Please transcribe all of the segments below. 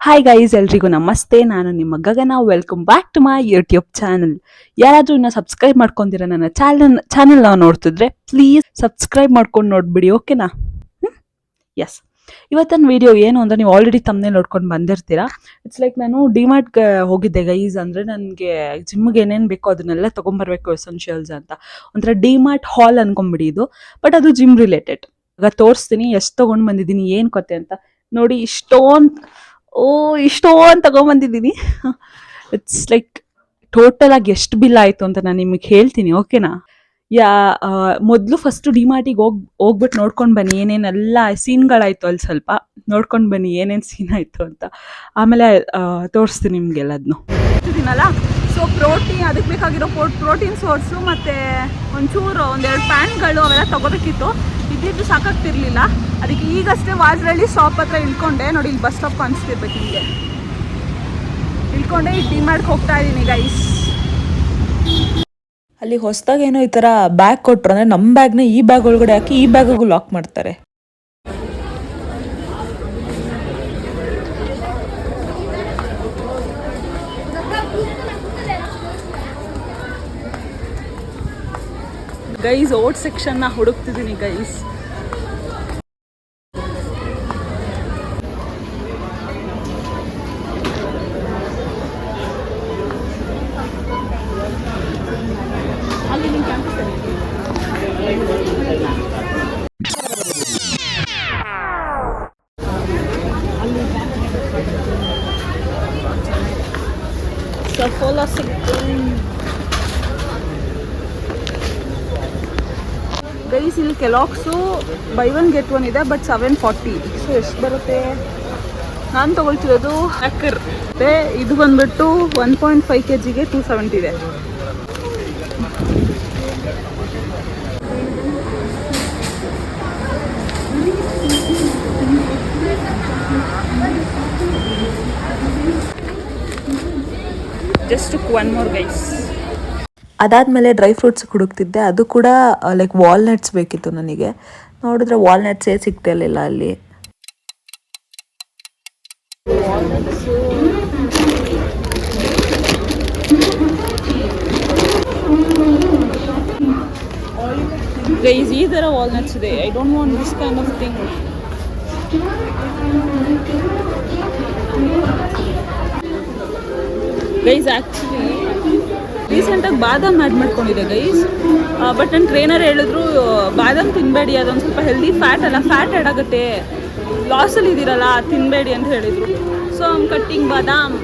Hi guys, ಎಲ್ರಿಗೂ ನಮಸ್ತೆ. ನಾನು ನಿಮ್ಮ Gagana. Welcome back to my YouTube channel. ಯಾರಾದರೂ ಇನ್ನ ಸಬ್ಸ್ಕ್ರೈಬ್ ಮಾಡ್ಕೊಂಡಿರ ನನ್ನ ಚಾನಲ್ ನಾವು ನೋಡ್ತಿದ್ರೆ ಪ್ಲೀಸ್ ಸಬ್ಸ್ಕ್ರೈಬ್ ಮಾಡ್ಕೊಂಡು ನೋಡ್ಬಿಡಿ, ಓಕೆನಾ? ಎಸ್. ಇವತ್ತಿನ ವಿಡಿಯೋ ಏನು ಅಂದರೆ, ನೀವು ಆಲ್ರೆಡಿ ತಮ್ಮನೇ ನೋಡ್ಕೊಂಡು ಬಂದಿರ್ತೀರಾ. ಇಟ್ಸ್ ಲೈಕ್ ನಾನು ಡಿಮಾರ್ಟ್ಗೆ ಹೋಗಿದ್ದೆ ಗೈಸ್. ಅಂದರೆ ನನಗೆ ಜಿಮ್ಗೆ ಏನೇನು ಬೇಕೋ ಅದನ್ನೆಲ್ಲ ತೊಗೊಂಬರ್ಬೇಕು, ಎಸೆನ್ಷಿಯಲ್ಸ್ ಅಂತ. ಒಂಥರ ಡಿಮಾರ್ಟ್ ಹಾಲ್ ಅನ್ಕೊಂಬಿಡಿ ಇದು, ಬಟ್ ಅದು ಜಿಮ್ ರಿಲೇಟೆಡ್. ಆಗ ತೋರಿಸ್ತೀನಿ ಎಷ್ಟು ತೊಗೊಂಡು ಬಂದಿದ್ದೀನಿ, ಏನು ಕತೆ ಅಂತ. ನೋಡಿ, ಇಷ್ಟೊಂದು ತಗೊಂಬಂದಿದ್ದೀನಿ. ಇಟ್ಸ್ ಲೈಕ್ ಟೋಟಲ್ ಆಗಿ ಎಷ್ಟು ಬಿಲ್ ಆಯಿತು ಅಂತ ನಾನು ನಿಮಗೆ ಹೇಳ್ತೀನಿ, ಓಕೆನಾ? ಮೊದಲು ಫಸ್ಟ್ ಡಿಮಾರ್ಟಿಗೆ ಹೋಗ್ಬಿಟ್ಟು ನೋಡ್ಕೊಂಡು ಬನ್ನಿ ಏನೇನೆಲ್ಲ ಸೀನ್ಗಳಾಯಿತು ಅಲ್ಲಿ. ಸ್ವಲ್ಪ ನೋಡ್ಕೊಂಡು ಬನ್ನಿ ಏನೇನು ಸೀನ್ ಆಯಿತು ಅಂತ. ಆಮೇಲೆ ತೋರಿಸ್ತೀನಿ ನಿಮಗೆಲ್ಲದನ್ನು. ಇರ್ತಿದ್ದೀನಲ್ಲ, ಸೊ ಅದಕ್ಕೆ ಬೇಕಾಗಿರೋ ಪ್ರೋಟೀನ್ ಸೋರ್ಸು ಮತ್ತು ಒಂದೆರಡು ಪ್ಯಾಂಟ್ಗಳು ಅವೆಲ್ಲ ತೊಗೋಬೇಕಿತ್ತು. ಇದ್ದಿದ್ದು ಸಾಕಾಗ್ತಿರ್ಲಿಲ್ಲ. ಅದಕ್ಕೆ ಈಗಷ್ಟೇ ವಾಜರಳ್ಳಿ ಸ್ಟಾಪ್ ಹತ್ರ ಇಳ್ಕೊಂಡೆ. ನೋಡಿ, ಇಲ್ಲಿ ಬಸ್ ಸ್ಟಾಪ್ ಕಾಣಿಸ್ತಿರ್ಬೇಕು ನಿಮಗೆ. ಇಳ್ಕೊಂಡೆ ಈಗ ಡಿಮಾರ್ಟ್ಗೆ ಹೋಗ್ತಾ ಇದ್ದೀನಿ ಗೈಸ್. ಅಲ್ಲಿ ಹೊಸದಾಗಿ ಏನೋ ಈ ಥರ ಬ್ಯಾಗ್ ಕೊಟ್ಟರು, ಅಂದರೆ ನಮ್ಮ ಬ್ಯಾಗ್ನ ಈ ಬ್ಯಾಗ್ ಒಳಗಡೆ ಹಾಕಿ ಈ ಬ್ಯಾಗಿಗೂ ಲಾಕ್ ಮಾಡ್ತಾರೆ. ಗೈಸ್, ಓಟ್ ಸೆಕ್ಷನ್ನ ಹುಡುಕ್ತಿದ್ದೀನಿ ಗೈಸ್. ಸಫೋಲಾ ಸಿಕ್ತು ಗೈಸ್. ಇಲ್ಲಿ ಕೆಲಾಕ್ಸು ಬೈ 1 get 1 ಇದೆ, ಬಟ್ 740. ಸೊ ಎಷ್ಟು ಬರುತ್ತೆ? ನಾನು ತೊಗೊಳ್ತಿರೋದು ಹ್ಯಾಕರ್. ಇದು ಬಂದ್ಬಿಟ್ಟು 1.5 kgಗೆ 270 ಇದೆ. Just one more guys. ಅದಾದಮೇಲೆ ಡ್ರೈ ಫ್ರೂಟ್ಸ್ ಹುಡುಕ್ತಿದ್ದೆ. ಅದು ಕೂಡ ಲೈಕ್ ವಾಲ್ನಟ್ಸ್ ಬೇಕಿತ್ತು ನನಗೆ. ನೋಡಿದ್ರೆ ವಾಲ್ನಟ್ಸೇ ಸಿಗ್ತಿರ್ಲಿಲ್ಲ ಅಲ್ಲಿ. ಗೈಸ್, ಈ ಥರ ವಾಲ್ನಟ್ಸ್ ಇದೆ. I don't want this kind of thing. Guys, actually ರೀಸೆಂಟಾಗಿ ಬಾದಾಮ್ ಆ್ಯಡ್ ಮಾಡ್ಕೊಂಡಿದೆ ಗೈಸ್. ಬಟ್ ನನ್ನ ಟ್ರೈನರ್ ಹೇಳಿದ್ರು ಬಾದಾಮ್ ತಿನ್ನಬೇಡಿ, ಅದೊಂದು ಸ್ವಲ್ಪ ಹೆಲ್ದಿ ಫ್ಯಾಟ್ ಆ್ಯಡ್ ಆಗುತ್ತೆ, ಲಾಸಲ್ಲಿ ಇದ್ದೀರಲ್ಲ ತಿನ್ನಬೇಡಿ ಅಂತ ಹೇಳಿದರು. ಸೊ ಐ ಆಮ್ ಕಟ್ಟಿಂಗ್ ಬಾದಾಮ್.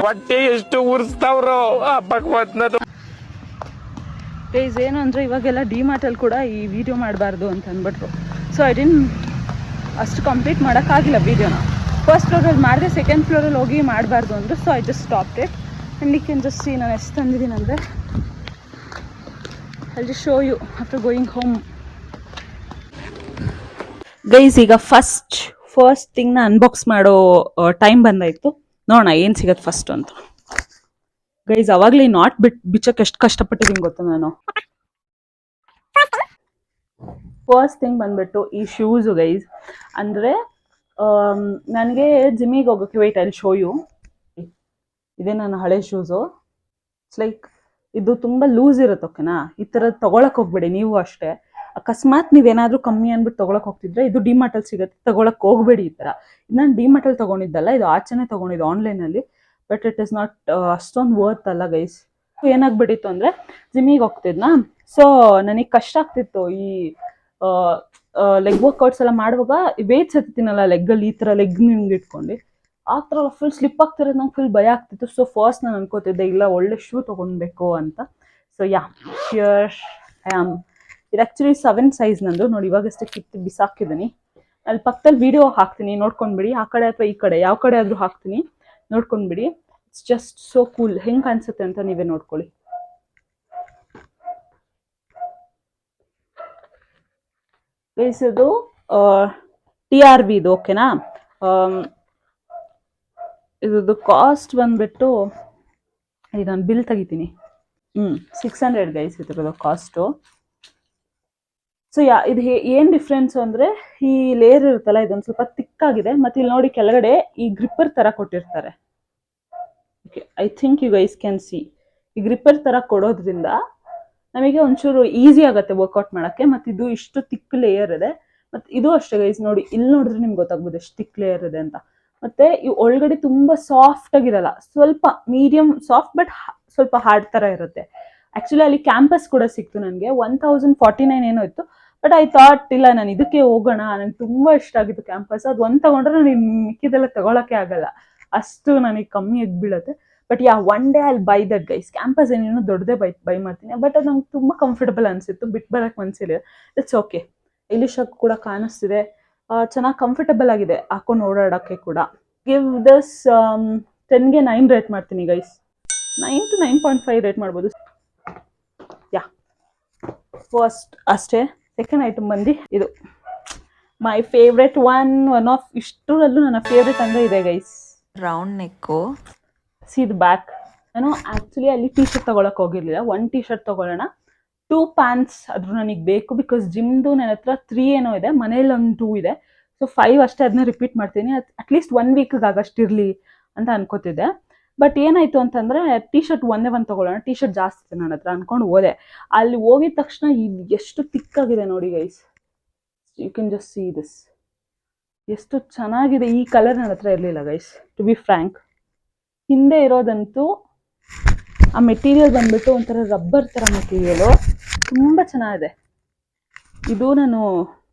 ಹೊಟ್ಟೆ ಎಷ್ಟು ಉರ್ಸ್ತಾವ್ರೋ ಭಗವಂತನದು. ಗೈಸ್, ಏನು ಅಂದರೆ ಇವಾಗೆಲ್ಲ ಡಿಮಾರ್ಟಲ್ಲಿ ಕೂಡ ಈ ವಿಡಿಯೋ ಮಾಡಬಾರ್ದು ಅಂತ ಅಂದ್ಬಿಟ್ರು. ಸೊ ಐ ಡಿನ್ ಅಷ್ಟು ಕಂಪ್ಲೀಟ್ ಮಾಡೋಕ್ಕಾಗಿಲ್ಲ ವೀಡಿಯೋನ. ಫಸ್ಟ್ ಫ್ಲೋರಲ್ಲಿ ಮಾಡಿದೆ, ಸೆಕೆಂಡ್ ಫ್ಲೋರಲ್ಲಿ ಹೋಗಿ ಮಾಡಬಾರ್ದು ಅಂದರು. So I just stop it. And you can just see ನಾನು ಎಷ್ಟು ತಂದಿದ್ದೀನಿ ಅಂದರೆ, I just show you after going home. Guys, ಈಗ ಫಸ್ಟ್ ಥಿಂಗ್ನ ಅನ್ಬಾಕ್ಸ್ ಮಾಡೋ ಟೈಮ್ ಬಂದಾಯಿತು. ನೋಡೋಣ ಏನು ಸಿಗತ್ತೆ ಫಸ್ಟ್ ಅಂತ. ಗೈಸ್, ಅವಾಗಲೇ ನಾಟ್ ಬಿಚ್ಚಕ್ಕೆ ಎಷ್ಟು ಕಷ್ಟಪಟ್ಟಿದ್ದೀನಿ ಗೊತ್ತಾ ನಾನು. ಫಸ್ಟ್ ಥಿಂಗ್ ಬಂದ್ಬಿಟ್ಟು ಈ ಶೂಸು ಗೈಸ್. ಅಂದರೆ ನನಗೆ ಜಿಮ್ಮಿಗೆ ಹೋಗೋಕ್ಕೆ, wait I will show you. ಇದೇ ನನ್ನ ಹಳೆ ಶೂಸು. ಇಟ್ಸ್ ಲೈಕ್ ಇದು ತುಂಬ ಲೂಸ್ ಇರುತ್ತೆ, ಓಕೆನಾ? ಈ ಥರದ್ದು ತೊಗೊಳಕ್ಕೆ ಹೋಗ್ಬೇಡಿ ನೀವು ಅಷ್ಟೇ. ಅಕಸ್ಮಾತ್ ನೀವೇನಾದರೂ ಕಮ್ಮಿ ಅಂದ್ಬಿಟ್ಟು ತೊಗೊಳಕ್ಕೆ ಹೋಗ್ತಿದ್ರೆ ಇದು ಡಿಮಾರ್ಟಲ್ಲಿ ಸಿಗುತ್ತೆ, ತೊಗೊಳಕ್ಕೆ ಹೋಗಬೇಡಿ ಈ ಥರ. ನಾನು ಡಿಮಾರ್ಟಲ್ಲಿ ತೊಗೊಂಡಿದ್ದಲ್ಲ, ಇದು ಆಚೆನೇ ತೊಗೊಂಡಿದ್ದು ಆನ್ಲೈನಲ್ಲಿ. ಬಟ್ ಇಟ್ ಇಸ್ ನಾಟ್ ಅಷ್ಟೊಂದು ವರ್ತ್ ಅಲ್ಲ ಗೈಸ್. ಏನಾಗ್ಬಿಟ್ಟಿತ್ತು ಅಂದರೆ, ಜಿಮ್ಮಿಗೆ ಹೋಗ್ತಿದ್ನಾ, ಸೊ ನನಗೆ ಕಷ್ಟ ಆಗ್ತಿತ್ತು ಈ ಲೆಗ್ ವರ್ಕೌಟ್ಸ್ ಎಲ್ಲ ಮಾಡುವಾಗ. ವೇಟ್ಸ್ ಎತ್ತೀನಲ್ಲ ಲೆಗ್ಗಲ್ಲಿ, ಈ ಥರ ಲೆಗ್ ನಿಮ್ಗೆ ಇಟ್ಕೊಂಡು ಆ ಥರ ಫುಲ್ ಸ್ಲಿಪ್ ಆಗ್ತಿರೋದು ನಂಗೆ ಫುಲ್ ಭಯ ಆಗ್ತಿತ್ತು. ಸೊ ಫಸ್ಟ್ ನಾನು ಅನ್ಕೋತಿದ್ದೆ ಇಲ್ಲ ಒಳ್ಳೆ ಶೂ ತೊಗೊಳ್ಬೇಕು ಅಂತ. So here I am. ಇದು ಆ್ಯಕ್ಚುಲಿ 7 ಸೈಜ್ ನಂದು. ನೋಡಿ, ಇವಾಗಷ್ಟೇ ಕಿತ್ತು ಬಿಸಾಕಿದ್ದೀನಿ. ಅಲ್ಲಿ ಪಕ್ಕದಲ್ಲಿ ವಿಡಿಯೋ ಹಾಕ್ತೀನಿ, ನೋಡ್ಕೊಂಡ್ಬಿಡಿ. ಆ ಕಡೆ ಅಥವಾ ಈ ಕಡೆ ಯಾವ ಕಡೆ ಆದರೂ ಹಾಕ್ತೀನಿ, ನೋಡ್ಕೊಂಡ್ಬಿಡಿ. It's just so cool. ಹೆಂಗೆ ಕಾಣಿಸುತ್ತೆ ಅಂತ ನೀವೇ ನೋಡ್ಕೊಳ್ಳಿ. ಇದು TRV ಇದು, ಓಕೆನಾ? ಇದ್ರದ್ದು ಕಾಸ್ಟ್ ಬಂದ್ಬಿಟ್ಟು ಈಗ ನಾನು ಬಿಲ್ ತೆಗಿತೀನಿ. 600 ಗೈಸ್ ಇದ್ರದ್ದು ಕಾಸ್ಟು. ಸೊ ಇದು ಏನು ಡಿಫ್ರೆನ್ಸು ಅಂದರೆ ಈ ಲೇಯರ್ ಇರುತ್ತಲ್ಲ ಇದೊಂದು ಸ್ವಲ್ಪ ತಿಕ್ಕಾಗಿದೆ, ಮತ್ತು ಇಲ್ಲಿ ನೋಡಿ ಕೆಳಗಡೆ ಈ ಗ್ರಿಪ್ಪರ್ ಥರ ಕೊಟ್ಟಿರ್ತಾರೆ. Okay, I think you guys can see. ಈ ಗ್ರಿಪ್ಪರ್ ಥರ ಕೊಡೋದ್ರಿಂದ ನಮಗೆ ಒಂಚೂರು ಈಸಿ ಆಗುತ್ತೆ ವರ್ಕೌಟ್ ಮಾಡೋಕ್ಕೆ. ಮತ್ತು ಇದು ಇಷ್ಟು ತಿಕ್ ಲೇಯರ್ ಇದೆ. ಮತ್ತು ಇದು ಅಷ್ಟೇ ಗೈಸ್, ನೋಡಿ ಇಲ್ಲಿ ನೋಡಿದ್ರೆ ನಿಮ್ಗೆ ಗೊತ್ತಾಗ್ಬೋದು ಎಷ್ಟು ತಿಕ್ ಲೇಯರ್ ಇದೆ ಅಂತ. ಮತ್ತು ಈ ಒಳಗಡೆ ತುಂಬ ಸಾಫ್ಟ್ ಆಗಿರಲ್ಲ, ಸ್ವಲ್ಪ ಮೀಡಿಯಮ್ ಸಾಫ್ಟ್ ಬಟ್ ಸ್ವಲ್ಪ ಹಾರ್ಡ್ ಥರ ಇರುತ್ತೆ. ಆ್ಯಕ್ಚುಲಿ ಅಲ್ಲಿ ಕ್ಯಾಂಪಸ್ ಕೂಡ ಸಿಕ್ತು ನನಗೆ, 1049 ಏನೋ ಇತ್ತು. ಬಟ್ ಐ ಥಾಟ್ ಇಲ್ಲ, ನಾನು ಇದಕ್ಕೆ ಹೋಗೋಣ, ನನಗೆ ತುಂಬ ಇಷ್ಟ ಆಗಿತ್ತು ಕ್ಯಾಂಪಸ್. ಅದು ಒಂದು ತೊಗೊಂಡ್ರೆ ನನಗೆ ಮಿಕ್ಕಿದೆಲ್ಲ ತೊಗೊಳಕ್ಕೆ ಆಗಲ್ಲ, ಅಷ್ಟು ನನಗೆ ಕಮ್ಮಿ ಬೀಳುತ್ತೆ. ಬಟ್ ಒನ್ ಡೇ ಅಲ್ಲಿ ಬೈ ದಟ್ ಗೈಸ್. ಕ್ಯಾಂಪಸ್ ಏನೇನೋ ದೊಡ್ಡದೇ ಬೈ ಮಾಡ್ತೀನಿ, ಬಟ್ ಅದು ನಂಗೆ ತುಂಬ ಕಂಫರ್ಟಬಲ್ ಅನಿಸಿತ್ತು, ಬಿಟ್ಟು ಬರೋಕ್ಕೆ ಮನಸ್ಸಿಲ್ಲ. It's okay. ಇಲ್ಲಿ ಶಕ್ ಕೂಡ ಕಾಣಿಸ್ತಿದೆ, ಚೆನ್ನಾಗಿ ಕಂಫರ್ಟಬಲ್ ಆಗಿದೆ ಹಾಕೊಂಡು ಓಡಾಡೋಕ್ಕೆ ಕೂಡ. ಗಿವ್ ದಿಸ್ 10ಗೆ 9 ರೇಟ್ ಮಾಡ್ತೀನಿ ಗೈಸ್. 9 to 9.5 ರೇಟ್ ಮಾಡ್ಬೋದು. ಫಸ್ಟ್ ಅಷ್ಟೇ. ಸೆಕೆಂಡ್ ಐಟಮ್ ಬಂದು ಇದು ಮೈ ಫೇವ್ರೆಟ್ ಒನ್ ಆಫ್ ಇಷ್ಟರಲ್ಲೂ ನನ್ನ ಫೇವ್ರೆಟ್ ಅಂದರೆ ಇದೆ guys, round neck. C the back. ನಾನು ಆ್ಯಕ್ಚುಲಿ ಅಲ್ಲಿ ಟೀ ಶರ್ಟ್ ತೊಗೊಳಕ್ಕೆ ಹೋಗಿರಲಿಲ್ಲ. 1 ಟೀ ಶರ್ಟ್ ತೊಗೊಳ್ಳೋಣ, 2 ಪ್ಯಾಂಟ್ಸ್ ಆದರೂ ನನಗೆ ಬೇಕು. ಬಿಕಾಸ್ ಜಿಮ್ದು ನನ್ನ ಹತ್ರ 3 ಏನೋ ಇದೆ, ಮನೇಲಿ ಒಂದು 2 ಇದೆ. ಸೊ 5 ಅಷ್ಟೇ, ಅದನ್ನ ರಿಪೀಟ್ ಮಾಡ್ತೀನಿ. ಅಟ್ಲೀಸ್ಟ್ 1 ವೀಕ್ಗೆ ಆಗಷ್ಟಿರಲಿ ಅಂತ ಅನ್ಕೋತಿದ್ದೆ. ಬಟ್ ಏನಾಯಿತು ಅಂತಂದರೆ ಟೀ ಶರ್ಟ್ ಒಂದೇ ಒಂದು ತೊಗೊಳ್ಳೋಣ, ಟೀ ಶರ್ಟ್ ಜಾಸ್ತಿ ಇದೆ ನನ್ನ ಹತ್ರ ಅಂದ್ಕೊಂಡು ಹೋದೆ. ಅಲ್ಲಿ ಹೋಗಿದ ತಕ್ಷಣ ಇದು ಎಷ್ಟು ತಿಕ್ಕಾಗಿದೆ ನೋಡಿ guys, you can just see this. ಎಷ್ಟು ಚೆನ್ನಾಗಿದೆ. ಈ ಕಲರ್ ನನ್ನ ಹತ್ರ ಇರಲಿಲ್ಲ ಗೈಸ್, ಟು ಬಿ ಫ್ರ್ಯಾಂಕ್. ಹಿಂದೆ ಇರೋದಂತೂ ಆ ಮೆಟೀರಿಯಲ್ ಬಂದ್ಬಿಟ್ಟು ಒಂಥರ ರಬ್ಬರ್ ಥರ ಮೆಟೀರಿಯಲು, ತುಂಬ ಚೆನ್ನಾಗಿದೆ. ಇದು ನಾನು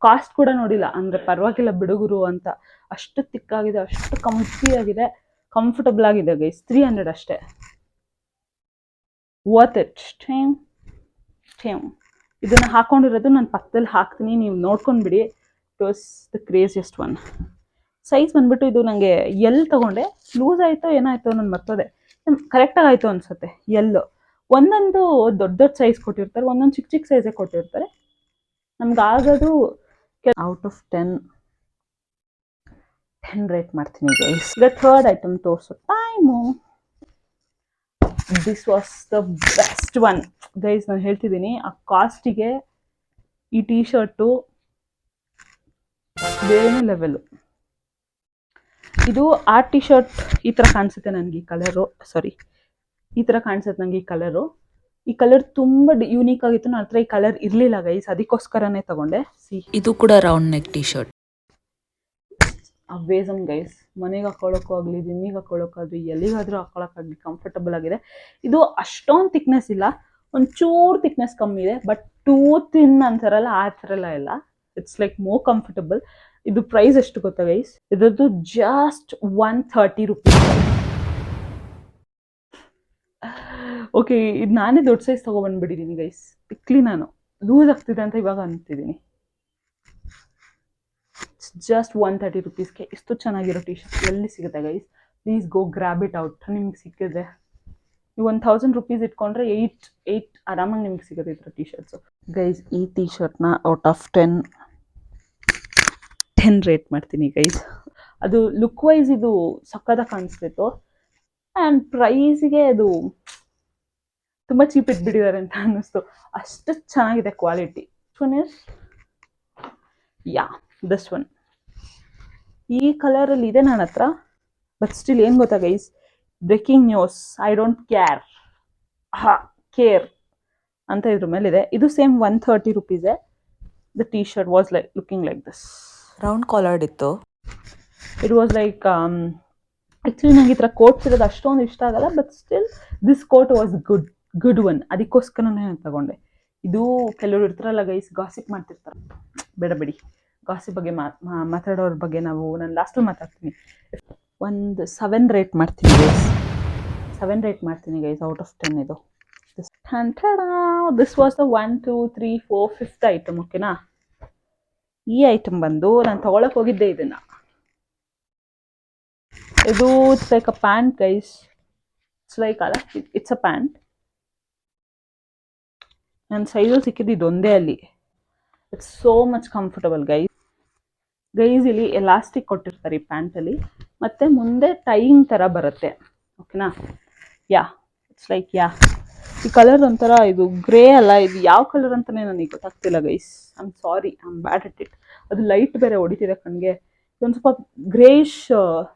ಕಾಸ್ಟ್ ಕೂಡ ನೋಡಿಲ್ಲ, ಅಂದರೆ ಪರವಾಗಿಲ್ಲ ಬಿಡುಗರು ಅಂತ. ಅಷ್ಟು ತಿಕ್ಕಾಗಿದೆ, ಅಷ್ಟು ಕಂಫಿಯಾಗಿದೆ, ಕಂಫರ್ಟಬಲ್ ಆಗಿದೆ ಗೈಸ್. 300 ಅಷ್ಟೇ, ವರ್ತ್ ಇಟ್. ಟೇಮ್ ಇದನ್ನು ಹಾಕೊಂಡಿರೋದು ನಾನು ಪಕ್ಕದಲ್ಲಿ ಹಾಕ್ತೀನಿ, ನೀವು ನೋಡ್ಕೊಂಡ್ಬಿಡಿ. It was the craziest one. Size ಬಂದ್ಬಿಟ್ಟು ಇದು ನನಗೆ ಎಲ್ ತೊಗೊಂಡೆ, ಲೂಸ್ ಆಯಿತೋ ಏನಾಯಿತೋ ನಾನು ಮರ್ತೋದೆ, ಕರೆಕ್ಟಾಗಿ ಆಯಿತು ಅನಿಸುತ್ತೆ. ಎಲ್ಲು ಒಂದೊಂದು ದೊಡ್ಡ ದೊಡ್ಡ ಸೈಜ್ ಕೊಟ್ಟಿರ್ತಾರೆ, ಒಂದೊಂದು ಚಿಕ್ಕ ಚಿಕ್ಕ ಸೈಜೇ ಕೊಟ್ಟಿರ್ತಾರೆ. ನಮ್ಗೆ ಆಗೋದು ಔಟ್ ಆಫ್ 10 ರೇಟ್ ಮಾಡ್ತೀನಿ ಗೈಸ್. ಈಗ ಥರ್ಡ್ ಐಟಮ್ ತೋರಿಸೋ time. This was the best one guys. ನಾನು ಹೇಳ್ತಿದ್ದೀನಿ, ಆ ಕಾಸ್ಟಿಗೆ ಈ ಟೀ ಶರ್ಟು ಬೇರೆ ಲೆವೆಲ್ಲು. ಇದು ಆ ಟೀ ಶರ್ಟ್ ಈ ಥರ ಕಾಣಿಸುತ್ತೆ ನನಗೆ, ಈ ಕಲರು, ಸಾರಿ ಈ ಥರ ಕಾಣಿಸುತ್ತೆ ನನಗೆ ಈ ಕಲರು. ಈ ಕಲರ್ ತುಂಬ ಯೂನಿಕ್ ಆಗಿತ್ತು, ನನ್ನ ಹತ್ರ ಈ ಕಲರ್ ಇರಲಿಲ್ಲ ಗೈಸ್, ಅದಕ್ಕೋಸ್ಕರನೇ ತಗೊಂಡೆ. ಸಿ, ಇದು ಕೂಡ round neck T shirt. Awesome guys. ಮನೆಗೆ ಹಾಕೊಳ್ಳೋಕ್ಕೂ ಆಗಲಿ, ಜಿಮ್ಮಿಗೆ ಹಾಕೊಳ್ಳೋಕ್ಕಾಗಲಿ, ಎಲ್ಲಿಗಾದರೂ ಹಾಕೊಳ್ಳೋಕ್ಕಾಗಲಿ ಕಂಫರ್ಟಬಲ್ ಆಗಿದೆ. ಇದು ಅಷ್ಟೊಂದು ಥಿಕ್ನೆಸ್ ಇಲ್ಲ, ಒಂಚೂರು ಥಿಕ್ನೆಸ್ ಕಮ್ಮಿ ಇದೆ. ಬಟ್ ಟೂ ಥಿನ್ ಅಂತಾರಲ್ಲ, ಆ ಥರ ಎಲ್ಲ ಇಲ್ಲ. It's like more comfortable. ಇದು ಪ್ರೈಸ್ ಎಷ್ಟು ಗೊತ್ತಾ ಗೈಸ್? ಇದ್ರದ್ದು ಜಸ್ಟ್ 130 ರೂಪೀಸ್. ಓಕೆ, ಇದು ನಾನೇ ದೊಡ್ಡ ಸೈಜ್ ತೊಗೊಬಂದ್ಬಿಟ್ಟಿದ್ದೀನಿ ಗೈಸ್. ತಿಕ್ಲಿ ನಾನು ಲೂಸ್ ಆಗ್ತಿದೆ ಅಂತ ಇವಾಗ ಅಂತಿದ್ದೀನಿ. ಜಸ್ಟ್ 130 ರೂಪೀಸ್ಗೆ ಇಷ್ಟು ಚೆನ್ನಾಗಿರೋ ಟೀ ಶರ್ಟ್ ಎಲ್ಲಿ ಸಿಗುತ್ತೆ guys? Please go grab it out. ನಿಮ್ಗೆ ಸಿಕ್ಕಿದೆ, ನೀವು 1000 ರೂಪೀಸ್ ಇಟ್ಕೊಂಡ್ರೆ 8 ಆರಾಮಾಗಿ ನಿಮ್ಗೆ ಸಿಗುತ್ತೆ ಈ ಥರ ಟೀ ಶರ್ಟ್ಸು ಗೈಸ್. ಈ ಟೀ ಶರ್ಟ್ನ ಔಟ್ ಆಫ್ 10 ರೇಟ್ ಮಾಡ್ತೀನಿ ಗೈಸ್. ಅದು ಲುಕ್ ವೈಸ್ ಇದು ಸಕ್ಕತ್ತಾಗಿ ಕಾಣಿಸ್ತಿತ್ತು, ಆ್ಯಂಡ್ ಪ್ರೈಸಿಗೆ ಅದು ತುಂಬ ಚೀಪ್ ಇಟ್ಬಿಟ್ಟಿದ್ದಾರೆ ಅಂತ ಅನ್ನಿಸ್ತು. ಅಷ್ಟು ಚೆನ್ನಾಗಿದೆ quality. One is this one. ಈ ಕಲರಲ್ಲಿ ಇದೆ ನನ್ನ ಹತ್ರ, ಬಟ್ ಸ್ಟಿಲ್ ಏನು ಗೊತ್ತಾ guys, breaking news, I don't care ಅಂತ ಇದ್ರ ಮೇಲಿದೆ. ಇದು ಸೇಮ್ 130 ರೂಪೀಸೇ. The T shirt was like looking like this. Round collared ಇತ್ತು. ಇಟ್ ವಾಸ್ ಲೈಕ್ ಆ್ಯಕ್ಚುಲಿ ನಂಗೆ ಈ ಥರ ಕೋಟ್ಸ್ ಇರೋದು ಅಷ್ಟೊಂದು ಇಷ್ಟ ಆಗಲ್ಲ, but still this coat was good one. ಅದಕ್ಕೋಸ್ಕರನೇ ನಾನು ತಗೊಂಡೆ. ಇದು ಕೆಲವರು ಇರ್ತಾರಲ್ಲ ಗೈಸ್, ಗಾಸಿಪ್ ಮಾಡ್ತಿರ್ತಾರೆ. ಬೇಡ ಬಿಡಿ, ಗಾಸಿಪ್ ಬಗ್ಗೆ ಮಾತಾಡೋರ ಬಗ್ಗೆ ನಾನು ಲಾಸ್ಟಲ್ಲಿ ಮಾತಾಡ್ತೀನಿ. ಒಂದು 7 ರೇಟ್ ಮಾಡ್ತೀನಿ ಗೈಸ್. 7 ರೇಟ್ ಮಾಡ್ತೀನಿ ಗೈಸ್ ಔಟ್ ಆಫ್ 10 ಇದು. This was the 1 2 3 4 5th item. ಓಕೆನಾ? ಈ ಐಟಮ್ ಬಂದು ನಾನು ತೊಗೊಳಕ್ಕೆ ಹೋಗಿದ್ದೆ ಇದನ್ನು. ಇದು it's like a pant guys. It's a pant. ನನ್ನ ಸೈಜಲ್ಲಿ ಸಿಕ್ಕಿದ್ದು ಇದೊಂದೇ ಅಲ್ಲಿ. It's so much comfortable guys. ಇಲ್ಲಿ ಎಲಾಸ್ಟಿಕ್ ಕೊಟ್ಟಿರ್ತಾರೆ ಈ ಪ್ಯಾಂಟಲ್ಲಿ. ಮತ್ತು ಮುಂದೆ ಟೈಯಿಂಗ್ ಥರ ಬರುತ್ತೆ. ಓಕೆನಾ? ಯಾ, ಇಟ್ಸ್ ಲೈಕ್ ಯಾ. ಈ ಕಲರ್ ಒಂಥರ ಇದು ಗ್ರೇ ಅಲ್ಲ, ಇದು ಯಾವ ಕಲರ್ ಅಂತಲೇ ನನಗೆ ಗೊತ್ತಾಗ್ತಿಲ್ಲ guys. I am sorry, I am bad at it. ಅದು ಲೈಟ್ ಬೇರೆ ಹೊಡಿತಿದೆ ಕಣ್ಣಿಗೆ. ಇದೊಂದು ಸ್ವಲ್ಪ ಗ್ರೇಷ್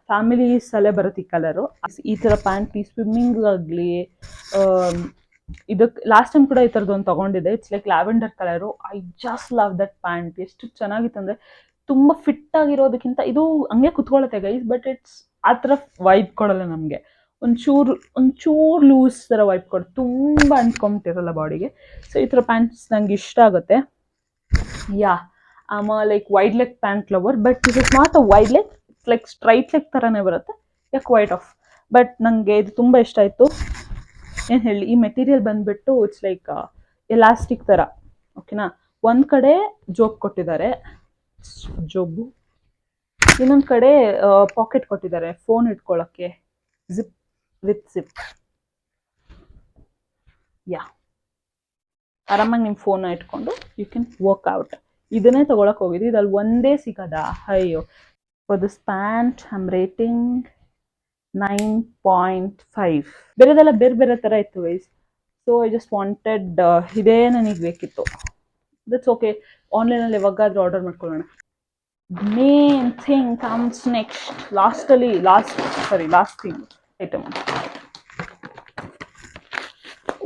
ಫ್ಯಾಮಿಲೀಸ್ ಅಲ್ಲೇ ಬರುತ್ತೆ ಈ ಕಲರು. ಈ ಥರ ಪ್ಯಾಂಟ್ ಈ ಸ್ವಿಮ್ಮಿಂಗ್ ಆಗಲಿ, ಇದಕ್ಕೆ ಲಾಸ್ಟ್ ಟೈಮ್ ಕೂಡ ಈ ಥರದ್ದು ಒಂದು ತೊಗೊಂಡಿದ್ದೆ. It's like lavender colour. I just love that pant. ಎಷ್ಟು ಚೆನ್ನಾಗಿತ್ತು ಅಂದರೆ, ತುಂಬ ಫಿಟ್ ಆಗಿರೋದಕ್ಕಿಂತ ಇದು ಹಂಗೆ ಕುತ್ಕೊಳ್ಳುತ್ತೆ ಗೈಸ್, ಬಟ್ ಇಟ್ಸ್ ಆ ಥರ ವೈಬ್ ಕೊಡಲ್ಲ ನಮಗೆ. ಒಂಚೂರು ಲೂಸ್ ಥರ ವೈಪ್ ಕೊಡುತ್ತೆ, ತುಂಬ ಅಂಟ್ಕೊಂಬಿಟ್ಟಿರಲ್ಲ ಬಾಡಿಗೆ. ಸೊ ಈ ಥರ ಪ್ಯಾಂಟ್ಸ್ ನಂಗೆ ಇಷ್ಟ ಆಗುತ್ತೆ. Yeah, I'm like wide leg pant lover, but it is not a wide leg, it's like straight leg ಥರನೇ ಬರುತ್ತೆ. ಯಾಕೆ ವೈಟ್ ಆಫ್, ಬಟ್ ನನಗೆ ಇದು ತುಂಬ ಇಷ್ಟ ಆಯಿತು. ಏನು ಹೇಳಿ, ಈ ಮೆಟೀರಿಯಲ್ ಬಂದುಬಿಟ್ಟು ಇಟ್ಸ್ ಲೈಕ್ ಎಲಾಸ್ಟಿಕ್ ಥರ. ಓಕೆನಾ? ಒಂದು ಕಡೆ ಜೋಬ್ ಕೊಟ್ಟಿದ್ದಾರೆ, ಜೋಬು, ಇನ್ನೊಂದು ಕಡೆ ಪಾಕೆಟ್ ಕೊಟ್ಟಿದ್ದಾರೆ ಫೋನ್ ಇಟ್ಕೊಳ್ಳೋಕ್ಕೆ, ಜಿಪ್ ವಿತ್ ಜಿಪ್. ಯಾ, ಆರಾಮಾಗಿ ನಿಮ್ಮ ಫೋನ್ನ ಇಟ್ಕೊಂಡು ಯು ಕ್ಯಾನ್ ವರ್ಕ್ಔಟ್. ಇದನ್ನೇ ತೊಗೊಳಕ್ಕೆ ಹೋಗಿದ್ದು, ಇದಲ್ಲಿ ಒಂದೇ ಸಿಗೋದಾ? ಅಯ್ಯೋ. For this pant I am rating 9.5. ಬೇರೆದೆಲ್ಲ ಬೇರೆ ಬೇರೆ ಥರ ಇತ್ತು wise. So I just wanted ಇದೇ ನನಗೆ ಬೇಕಿತ್ತು. ದಟ್ಸ್ ಓಕೆ, ಆನ್ಲೈನಲ್ಲಿ ಯಾವಾಗಾದರೂ ಆರ್ಡರ್ ಮಾಡ್ಕೊಳ್ಳೋಣ. Main thing comes next. Last thing item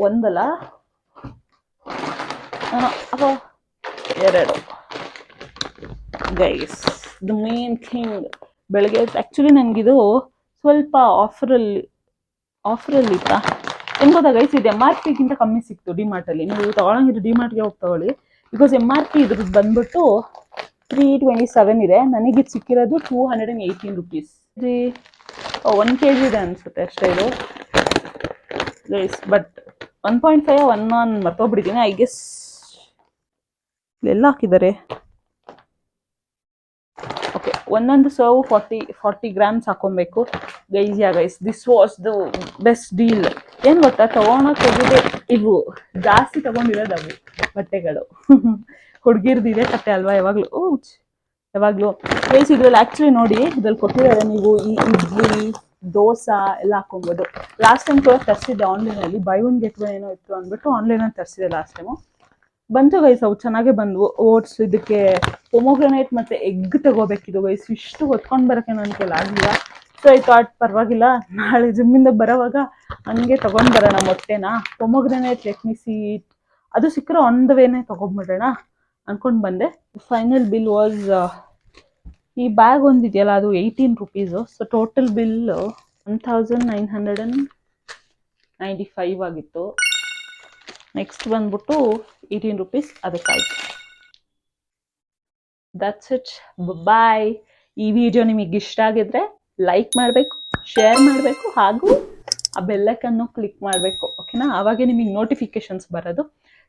ಒಂದಲ್ಲ ಅಥವಾ ಎರಡು ಗೈಸ್. ದ ಮೇನ್ ಥಿಂಗ್, ಬೆಳಗ್ಗೆ ಆ್ಯಕ್ಚುಲಿ ನನಗಿದು ಸ್ವಲ್ಪ ಆಫರಲ್ಲಿ ಇತ್ತಾ ಏನು ಗೊತ್ತಾ ಗೈಸ್, ಇದು MRP ಗಿಂತ ಕಮ್ಮಿ ಸಿಕ್ತು ಡಿಮಾರ್ಟಲ್ಲಿ. ನೀವು ತೊಗೊಳಂಗಿದ್ರೆ ಡಿಮಾರ್ಟ್ಗೆ ಹೋಗಿ ತೊಗೊಳ್ಳಿ, ಬಿಕಾಸ್ MRP ಇದ್ರದ್ದು ಬಂದ್ಬಿಟ್ಟು 327 ಇದೆ. ನನಗಿದು ಸಿಕ್ಕಿರೋದು 218 ರುಪೀಸ್. 1 kg ಇದೆ ಅನಿಸುತ್ತೆ ಅಷ್ಟೇ ಇದು ಗೈಸ್. ಬಟ್ 1.5 1 ಮರ್ತೋಗ್ಬಿಟ್ಟಿದ್ದೀನಿ ಐ ಗೆಸ್. ಎಲ್ಲ ಹಾಕಿದ್ದಾರೆ. ಓಕೆ, ಒಂದೊಂದು ಸರ್ವ್ 40 ಗ್ರಾಮ್ಸ್ ಹಾಕೊಬೇಕು guys. Yeah guys, this was the best deal. ಏನು ಗೊತ್ತಾ, ತೊಗೊಳಕ್ಕೆ ಹೋಗಿದೆ ಇವು ಜಾಸ್ತಿ ತೊಗೊಂಡಿರೋದು ಅವು ಬಟ್ಟೆಗಳು. ಹುಡುಗಿರ್ದಿದೆ ಕತೆ ಅಲ್ವಾ ಯಾವಾಗಲೂ ಗೈಸ್. ಇದ್ರಲ್ಲಿ ಆ್ಯಕ್ಚುಲಿ ನೋಡಿ, ಇದ್ರಲ್ಲಿ ಕೊಟ್ಟಿದ್ದಾರೆ ನೀವು ಈ ಇಡ್ಲಿ ದೋಸೆ ಎಲ್ಲ ಹಾಕೊಬೋದು. ಲಾಸ್ಟ್ ಟೈಮ್ ಕೂಡ ತರಿಸಿದ್ದೆ ಆನ್ಲೈನಲ್ಲಿ, ಬೈ ಒನ್ ಗೆಟ್ ಒನ್ ಏನೋ ಇತ್ತು ಅಂದ್ಬಿಟ್ಟು ಆನ್ಲೈನಲ್ಲಿ ತರಿಸಿದೆ ಲಾಸ್ಟ್ ಟೈಮು. ಬಂತು ಗೈಸ್, ಅವು ಚೆನ್ನಾಗೇ ಬಂದವು. ಓಟ್ಸ್, ಇದಕ್ಕೆ ಪೊಮೊಗ್ರನೇಟ್ ಮತ್ತು ಎಗ್ ತಗೋಬೇಕಿದ್ದು ಗೈಸ್. ಇಷ್ಟು ಹೊತ್ಕೊಂಡು ಬರೋಕ್ಕೆ ನನ್ನ ಕೈಲಿ ಆಗಲಿಲ್ಲ. ಸೊ ಐ ಥಾಟ್ ಪರವಾಗಿಲ್ಲ, ನಾಳೆ ಜಿಮ್ಮಿಂದ ಬರೋವಾಗ ಹಂಗೆ ತೊಗೊಂಡು ಬರೋಣ ಮೊಟ್ಟೆನ. Pomegranate let me see it, ಅದು ಸಿಕ್ಕರೆ ಆನ್ ದ ವೇನೇ ತೊಗೊಂಡ್ಬಿಡೋಣ ಅಂದ್ಕೊಂಡು ಬಂದೆ. ಫೈನಲ್ ಬಿಲ್ ವಾಸ್, ಈ ಬ್ಯಾಗ್ ಒಂದಿದೆಯಲ್ಲ ಅದು 18 ರುಪೀಸು. ಸೊ ಟೋಟಲ್ ಬಿಲ್ 1995 ಆಗಿತ್ತು. ನೆಕ್ಸ್ಟ್ ಬಂದ್ಬಿಟ್ಟು 18 ರುಪೀಸ್ ಅದಕ್ಕಾಯ್ತು. ದಟ್ಸ್ ಇಟ್, ಬಾಯ್. ಈ ವಿಡಿಯೋ ನಿಮಗೆ ಇಷ್ಟ ಆಗಿದ್ರೆ ಲೈಕ್ ಮಾಡಬೇಕು, ಶೇರ್ ಮಾಡಬೇಕು, ಹಾಗೂ ಆ ಬೆಲ್ಲೈಕನ್ನು ಕ್ಲಿಕ್ ಮಾಡಬೇಕು. ಓಕೆನಾ? ಆವಾಗೇ ನಿಮಗೆ ನೋಟಿಫಿಕೇಶನ್ಸ್ ಬರೋದು.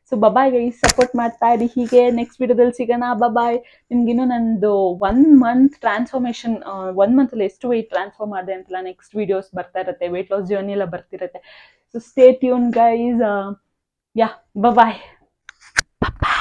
ಸೊ ಬಾಯ್ ಗೈಸ್, ಸಪೋರ್ಟ್ ಮಾಡ್ತಾ ಇರಿ ಹೀಗೆ. ನೆಕ್ಸ್ಟ್ ವಿಡಿಯೋದಲ್ಲಿ ಸಿಗೋಣ. ಬಾಯ್. ನಿಮ್ಗಿನ್ನೂ ನಂದು 1 ಮಂತ್ ಟ್ರಾನ್ಸ್ಫಾರ್ಮೇಷನ್, 1 ಮಂತಲ್ಲಿ ಎಷ್ಟು ವೆಯ್ಟ್ ಟ್ರಾನ್ಸ್ಫರ್ ಮಾಡಿದೆ ಅಂತೆಲ್ಲ ನೆಕ್ಸ್ಟ್ ವಿಡಿಯೋಸ್ ಬರ್ತಾ ಇರುತ್ತೆ. ವೆಯ್ಟ್ ಲಾಸ್ ಜರ್ನಿ ಎಲ್ಲ ಬರ್ತಿರುತ್ತೆ. So stay tuned guys. Yeah, bye-bye. Bye-bye.